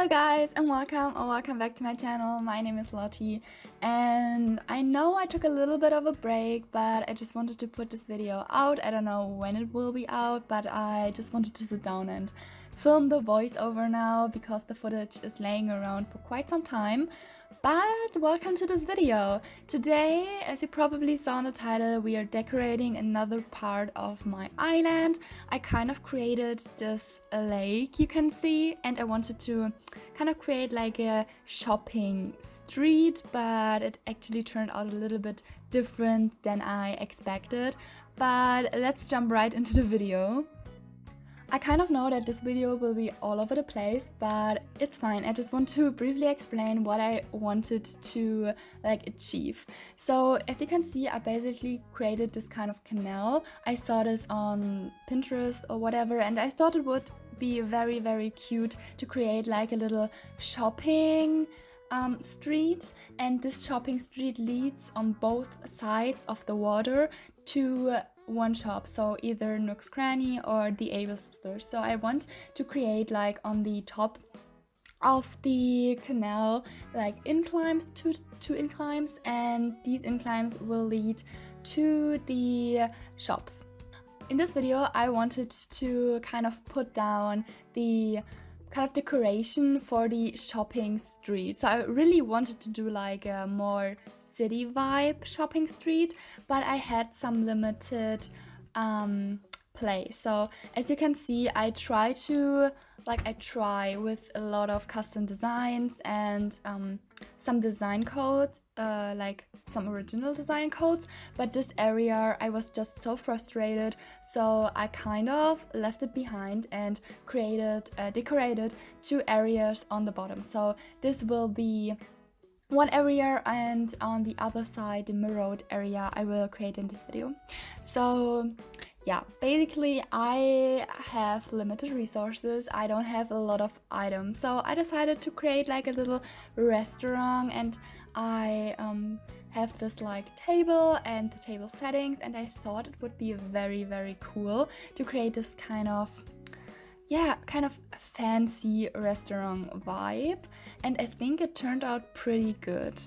Hello guys and welcome back to my channel. My name is Lotti and I know I took a little bit of a break, but I just wanted to put this video out. I don't know when it will be out, but I just wanted to sit down and film the voiceover now because the footage is laying around for quite some time. But welcome to this video. Today, as you probably saw in the title, we are decorating another part of my island. I kind of created this lake you can see, and I wanted to kind of create like a shopping street, but it actually turned out a little bit different than I expected. But let's jump right into the video. I kind of know that this video will be all over the place, but it's fine. I just want to briefly explain what I wanted to achieve. So as you can see, I basically created this kind of canal. I saw this on Pinterest or whatever, and I thought it would be very cute to create like a little shopping street, and this shopping street leads on both sides of the water to one shop, so either Nook's Cranny or the Able Sisters. So I want to create like on the top of the canal like inclines, two inclines, and these inclines will lead to the shops. In this video I wanted to kind of put down the kind of decoration for the shopping street. So I really wanted to do like a more city vibe shopping street, but I had some limited play. So as you can see, I try with a lot of custom designs and some design codes, like some original design codes, but this area I was just so frustrated, so I kind of left it behind and decorated two areas on the bottom. So this will be one area, and on the other side the mirrored area I will create in this video. So yeah, basically I have limited resources. I don't have a lot of items, so I decided to create like a little restaurant, and I have this like table and the table settings, and I thought it would be very cool to create this kind of fancy restaurant vibe, and I think it turned out pretty good.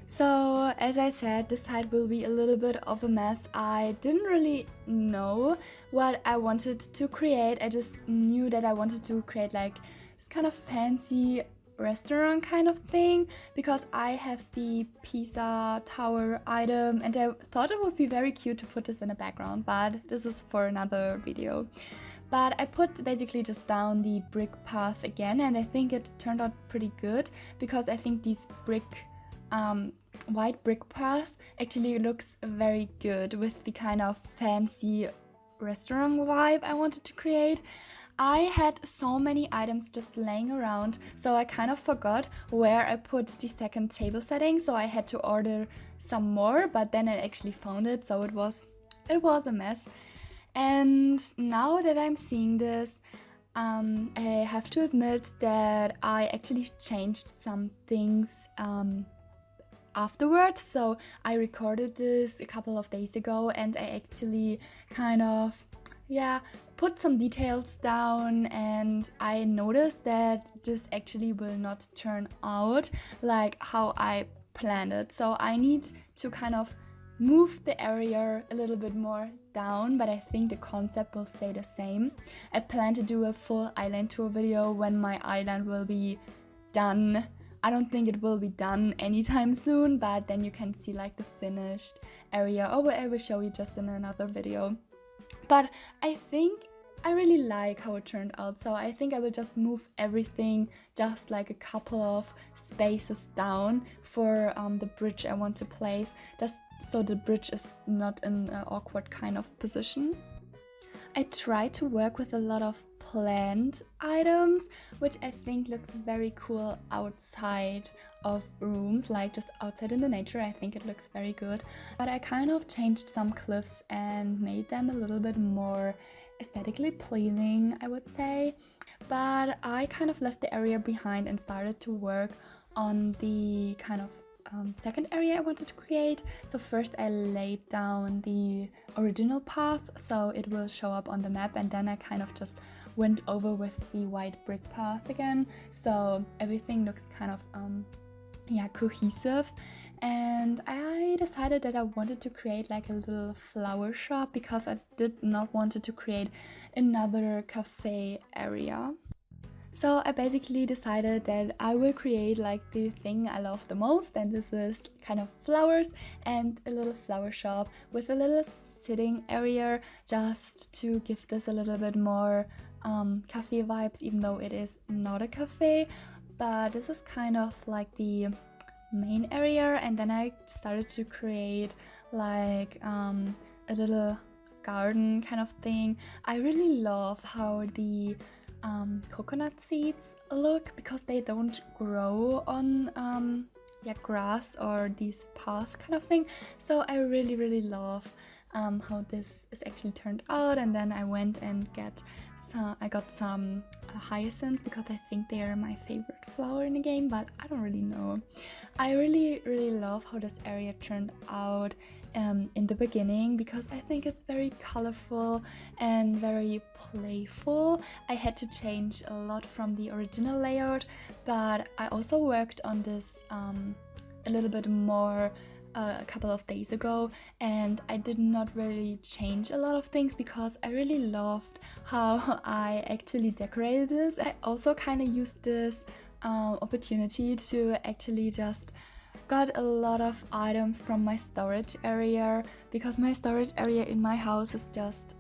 So as I said, this side will be a little bit of a mess. I didn't really know what I wanted to create. I just knew that I wanted to create like this kind of fancy restaurant kind of thing because I have the pizza tower item, and I thought it would be very cute to put this in the background, but this is for another video. But I put basically just down the brick path again, and I think it turned out pretty good because I think these white brick path actually looks very good with the kind of fancy restaurant vibe I wanted to create. I had so many items just laying around, so I kind of forgot where I put the second table setting, so I had to order some more, but then I actually found it, so it was a mess. And now that I'm seeing this, I have to admit that I actually changed some things afterwards. So I recorded this a couple of days ago, and I actually kind of put some details down, and I noticed that this actually will not turn out like how I planned it. So I need to kind of move the area a little bit more down, but I think the concept will stay the same. I plan to do a full island tour video when my island will be done. I don't think it will be done anytime soon, but then you can see like the finished area, or I will show you just in another video. But I think I really like how it turned out, so I think I will just move everything just like a couple of spaces down for the bridge I want to place, just so the bridge is not in an awkward kind of position. I try to work with a lot of planned items, which I think looks very cool outside of rooms, like just outside in the nature. I think it looks very good, but I kind of changed some cliffs and made them a little bit more aesthetically pleasing, I would say. But I kind of left the area behind and started to work on the kind of second area I wanted to create. So first I laid down the original path so it will show up on the map, and then I kind of just went over with the white brick path again, so everything looks kind of yeah, cohesive. And I decided that I wanted to create like a little flower shop because I did not want to create another cafe area. So I basically decided that I will create like the thing I love the most, and this is kind of flowers and a little flower shop with a little sitting area, just to give this a little bit more cafe vibes, even though it is not a cafe. But this is kind of like the main area, and then I started to create like a little garden kind of thing. I really love how the coconut seeds look, because they don't grow on yeah, grass or these path kind of thing. So I really love how this is actually turned out. And then I went and I got some hyacinths, because I think they are my favorite flower in the game, but I don't really know. I really love how this area turned out in the beginning, because I think it's very colorful and very playful. I had to change a lot from the original layout, but I also worked on this a little bit more a couple of days ago, and I did not really change a lot of things because I really loved how I actually decorated this. I also kind of used this opportunity to actually just got a lot of items from my storage area, because my storage area in my house is just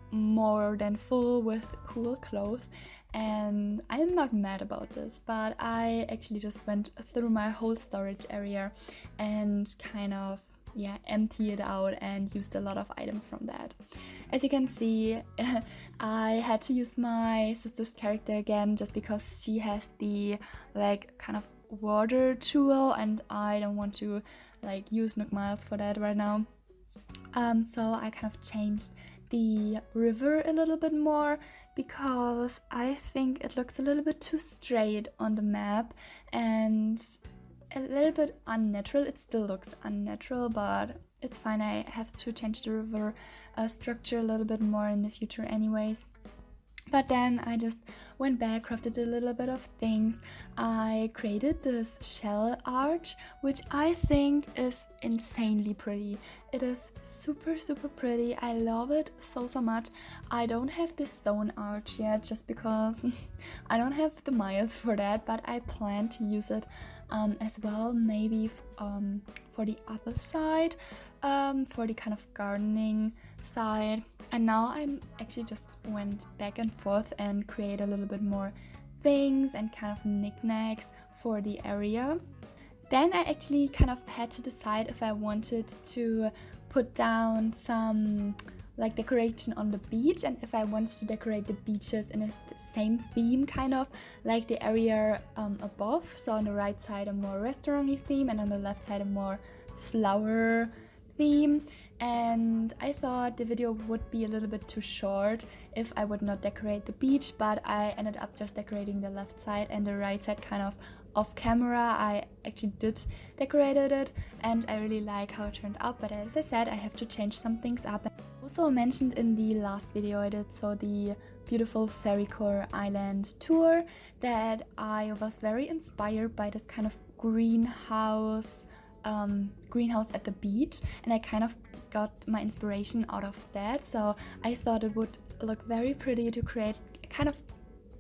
more than full with cool clothes, and I'm not mad about this, but I actually just went through my whole storage area and kind of, yeah, empty it out and used a lot of items from that. As you can see, I had to use my sister's character again, just because she has the like kind of water tool, and I don't want to like use Nook Miles for that right now. So I kind of changed the river a little bit more, because I think it looks a little bit too straight on the map and a little bit unnatural. It still looks unnatural, but it's fine. I have to change the river structure a little bit more in the future anyways. But then I just went back, crafted a little bit of things. I created this shell arch, which I think is insanely pretty. It is super pretty. I love it so much. I don't have this stone arch yet, just because I don't have the miles for that, but I plan to use it as well, maybe for the other side, for the kind of gardening side. And now I'm actually just went back and forth and create a little bit more things and kind of knickknacks for the area. Then I actually kind of had to decide if I wanted to put down some like decoration on the beach, and if I wanted to decorate the beaches in the same theme, kind of like the area above. So on the right side a more restaurant-y theme, and on the left side a more flower theme. And I thought the video would be a little bit too short if I would not decorate the beach, but I ended up just decorating the left side and the right side kind of off camera. I actually did decorated it, and I really like how it turned out, but as I said, I have to change some things up. Also mentioned in the last video I did, so the beautiful Fairycore Island tour, that I was very inspired by this kind of greenhouse at the beach, and I kind of got my inspiration out of that. So I thought it would look very pretty to create kind of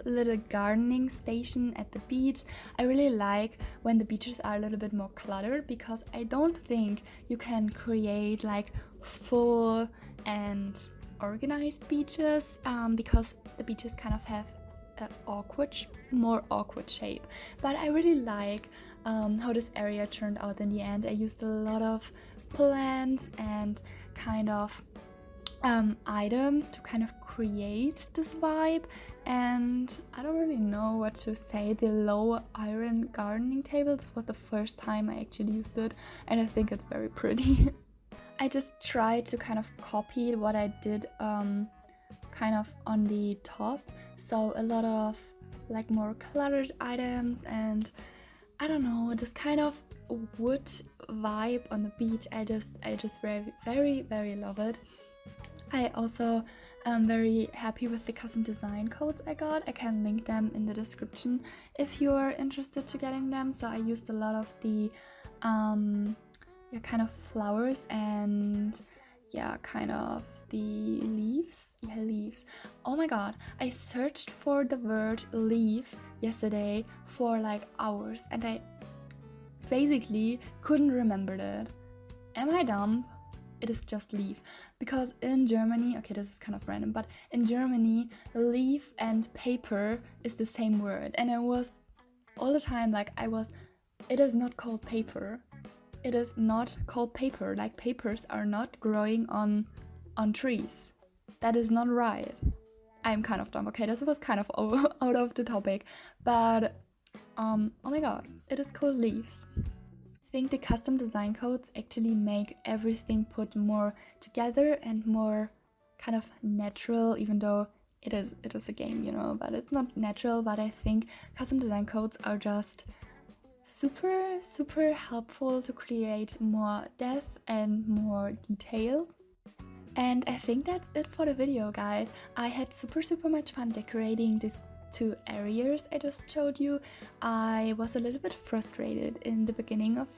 little gardening station at the beach. I really like when the beaches are a little bit more cluttered, because I don't think you can create like full and organized beaches, because the beaches kind of have more awkward shape. But I really like how this area turned out in the end. I used a lot of plants and kind of items to kind of create this vibe, and I don't really know what to say. The low iron gardening table, this was the first time I actually used it, and I think it's very pretty. I just tried to kind of copy what I did kind of on the top, so a lot of like more cluttered items, and I don't know, this kind of wood vibe on the beach. I just very love it. I also am very happy with the custom design codes I got. I can link them in the description if you're interested to getting them. So I used a lot of the kind of flowers and kind of the leaves. Leaves. Oh my god, I searched for the word leaf yesterday for like hours and I basically couldn't remember it. Am I dumb? It is just leaf, because in Germany, okay, this is kind of random, but in Germany, leaf and paper is the same word, and I was all the time like it is not called paper. It is not called paper. Like papers are not growing on trees. That is not right. I'm kind of dumb. Okay, this was kind of out of the topic, but oh my god, it is called leaves. I think the custom design codes actually make everything put more together and more kind of natural, even though it is a game, you know, but it's not natural. But I think custom design codes are just super helpful to create more depth and more detail. And I think that's it for the video, guys. I had super much fun decorating these 2 areas I just showed you. I was a little bit frustrated in the beginning of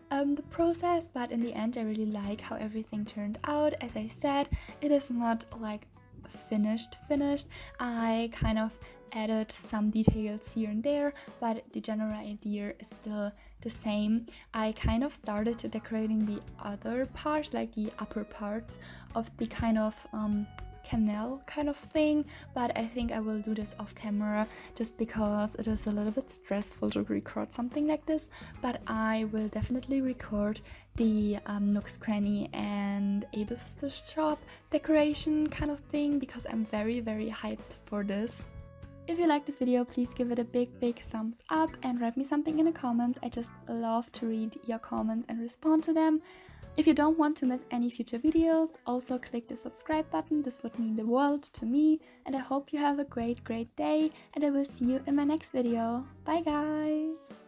the process, but in the end I really like how everything turned out. As I said, it is not like finished. I kind of added some details here and there, but the general idea is still the same. I kind of started decorating the other parts, like the upper parts of the kind of canal kind of thing, but I think I will do this off camera just because it is a little bit stressful to record something like this. But I will definitely record the Nook's Cranny and Abel's Sister's Shop decoration kind of thing, because I'm very hyped for this. If you like this video, please give it a big thumbs up and write me something in the comments. I just love to read your comments and respond to them. If you don't want to miss any future videos, also click the subscribe button. This would mean the world to me, and I hope you have a great day, and I will see you in my next video. Bye guys!